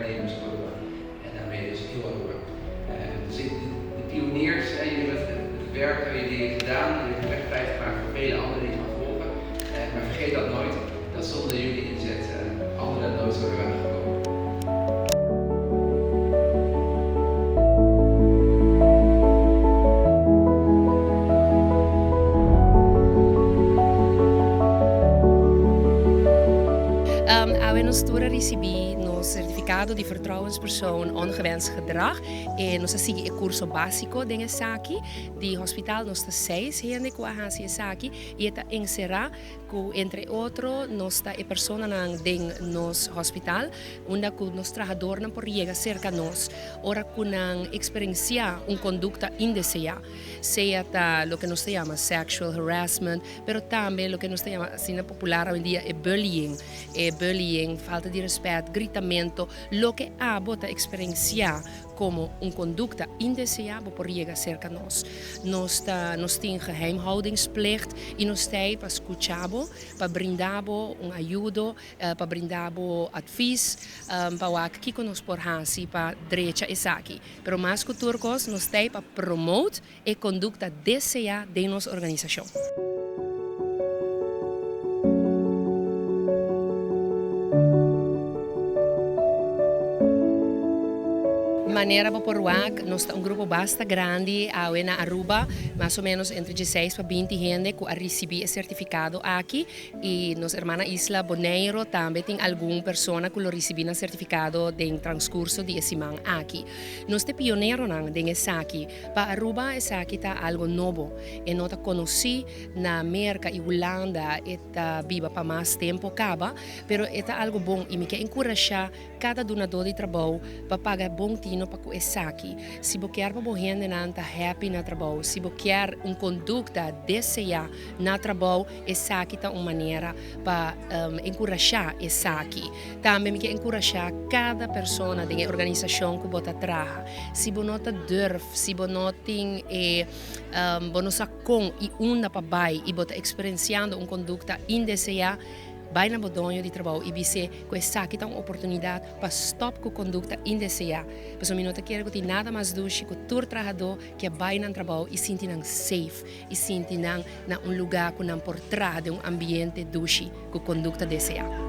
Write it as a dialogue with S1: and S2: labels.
S1: werknemersgroepen en daarmee dus heel erg. Dus de pioniers, jullie hebben het werk dat jullie gedaan, jullie hebben echt tijd gemaakt voor vele anderen die gaan volgen. Maar vergeet dat nooit, dat zonder jullie inzet anderen nooit zouden waren gekomen.
S2: Nós todos recebemos no certificado de vertrouwenspersoon ongewenst gedrag e nós seguimos o curso básico de Saki de hospital nós está 6 gente com a hansi Saki e está encerrar com entre outro nós está a pessoa nang ding nos hospital onde com nos trabajador não por chega cerca nós ora com nang experienciar conduta indesejada seja tá lo que nós chama sexual harassment pero também lo que nós chama assim popular hoje em dia é bullying falta de respeito, gritamento, lo que a bota experienciar como conduta indesejada por llegar cerca nós. Nós temos geheimhoudingsplicht e nós temos para escutar, para brindar ajuda, para brindar advies, para que nós por hansi para direita e aqui. Pero mais que turcos, nós temos para promover a conduta desejada de nossa organização. Maneira para porruac, nós temos grupo bastante grande, na Aruba, mais ou menos entre 16 para 20 gente que recebi o certificado aqui e nossa irmã Isla Bonaire também tem alguma pessoa que recebi o certificado de transcurso de esse ano aqui. Nós temos pioneiro nesse aqui, para Aruba esse aqui está algo novo e nós conheci na América e Holanda está viva para mais tempo acaba, pero está algo bom e me quer encorajar cada donador de trabalho para pagar bom tino para que aqui. Se você quer para você não estar happy na trabalho, se você quer conduta desejada na trabalho, essa aqui está uma maneira para encorajar essa aqui. Também me quer encorajar cada pessoa da organização que você trabalha. Se você não durf, se você não tem você com e uma para baixo e você experienciando conduta indesejada, vai na bodonho de trabalho e você com essa aqui uma oportunidade para stop com conduta indesejada. Mas eu não quero que nada mais doce que o trabalhador que vai no trabalho e sentir safe e sentir na lugar que não por trás de ambiente doce com conduta desejada.